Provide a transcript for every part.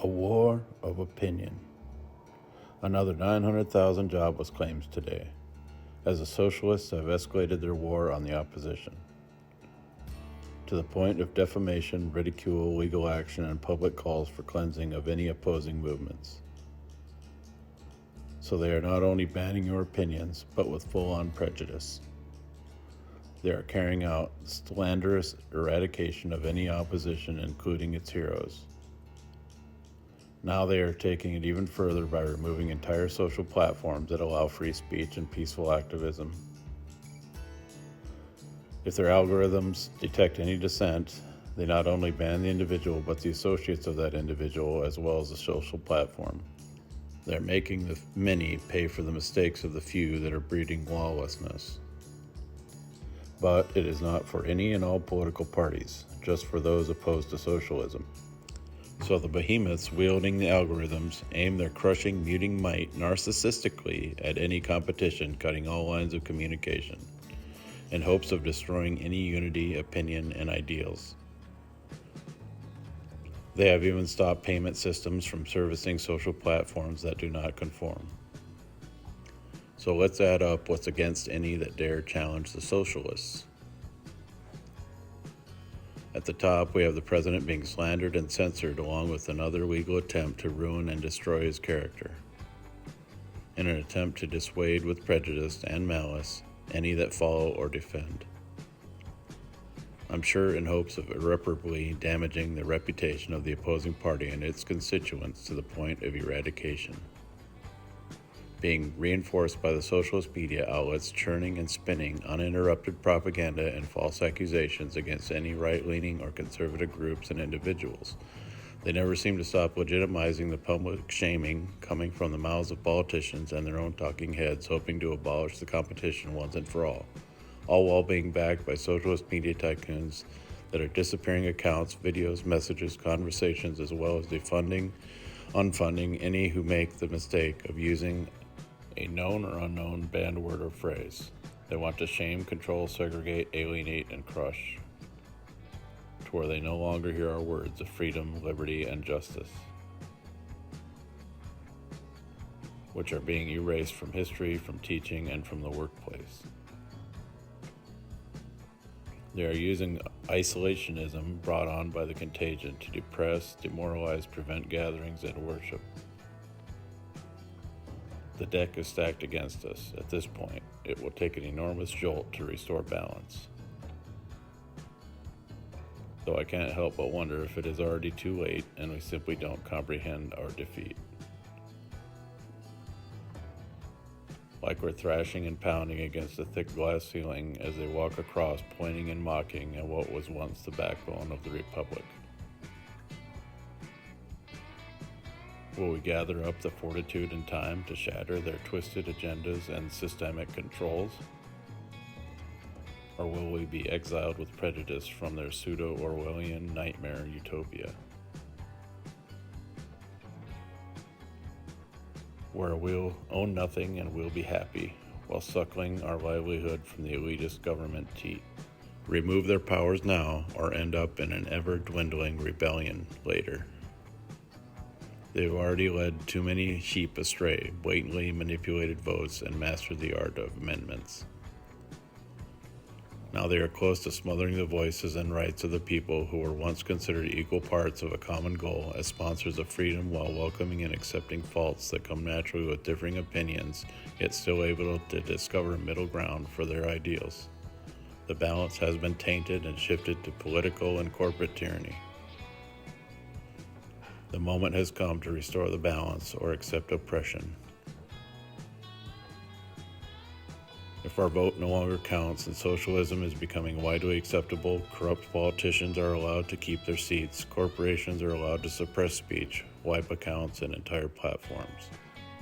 A war of opinion. Another 900,000 jobless claims today, as the socialists have escalated their war on the opposition, to the point of defamation, ridicule, legal action, and public calls for cleansing of any opposing movements. So they are not only banning your opinions, but with full-on prejudice. They are carrying out slanderous eradication of any opposition, including its heroes. Now they are taking it even further by removing entire social platforms that allow free speech and peaceful activism. If their algorithms detect any dissent, they not only ban the individual but the associates of that individual as well as the social platform. They're making the many pay for the mistakes of the few that are breeding lawlessness. But it is not for any and all political parties, just for those opposed to socialism. So the behemoths wielding the algorithms aim their crushing, muting might narcissistically at any competition, cutting all lines of communication, in hopes of destroying any unity, opinion, and ideals. They have even stopped payment systems from servicing social platforms that do not conform. So let's add up what's against any that dare challenge the socialists. At the top, we have the president being slandered and censored along with another legal attempt to ruin and destroy his character, in an attempt to dissuade with prejudice and malice any that follow or defend. I'm sure in hopes of irreparably damaging the reputation of the opposing party and its constituents to the point of eradication. Being reinforced by the socialist media outlets churning and spinning uninterrupted propaganda and false accusations against any right-leaning or conservative groups and individuals. They never seem to stop legitimizing the public shaming coming from the mouths of politicians and their own talking heads hoping to abolish the competition once and for all while being backed by socialist media tycoons that are disappearing accounts, videos, messages, conversations, as well as defunding, unfunding any who make the mistake of using a known or unknown banned word or phrase. They want to shame, control, segregate, alienate, and crush, to where they no longer hear our words of freedom, liberty, and justice, which are being erased from history, from teaching, and from the workplace. They are using isolationism brought on by the contagion to depress, demoralize, prevent gatherings, and worship. The deck is stacked against us. At this point, it will take an enormous jolt to restore balance. Though I can't help but wonder if it is already too late and we simply don't comprehend our defeat. Like we're thrashing and pounding against a thick glass ceiling as they walk across, pointing and mocking at what was once the backbone of the Republic. Will we gather up the fortitude and time to shatter their twisted agendas and systemic controls? Or will we be exiled with prejudice from their pseudo-Orwellian nightmare utopia, where we'll own nothing and we'll be happy, while suckling our livelihood from the elitist government teat? Remove their powers now, or end up in an ever-dwindling rebellion later. They've already led too many sheep astray, blatantly manipulated votes, and mastered the art of amendments. Now they are close to smothering the voices and rights of the people who were once considered equal parts of a common goal as sponsors of freedom, while welcoming and accepting faults that come naturally with differing opinions, yet still able to discover middle ground for their ideals. The balance has been tainted and shifted to political and corporate tyranny. The moment has come to restore the balance or accept oppression. If our vote no longer counts and socialism is becoming widely acceptable, corrupt politicians are allowed to keep their seats, corporations are allowed to suppress speech, wipe accounts, and entire platforms,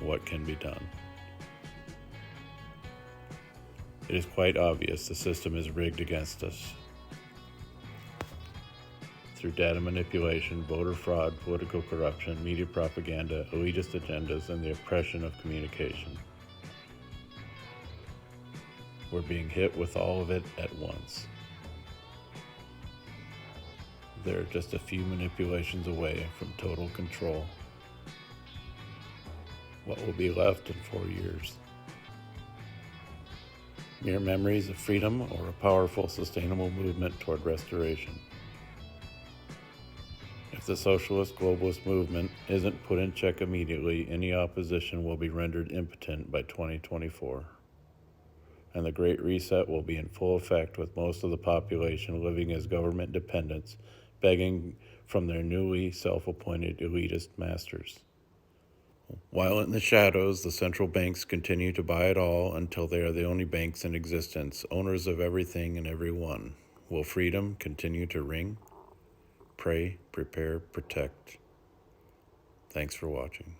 what can be done? It is quite obvious the system is rigged against us. Through data manipulation, voter fraud, political corruption, media propaganda, elitist agendas, and the oppression of communication. We're being hit with all of it at once. they're just a few manipulations away from total control. What will be left in 4 years? Mere memories of freedom or a powerful, sustainable movement toward restoration? If the socialist globalist movement isn't put in check immediately, any opposition will be rendered impotent by 2024. And the Great Reset will be in full effect, with most of the population living as government dependents, begging from their newly self-appointed elitist masters. While in the shadows, the central banks continue to buy it all until they are the only banks in existence, owners of everything and everyone. Will freedom continue to ring? Pray, prepare, protect. Thanks for watching.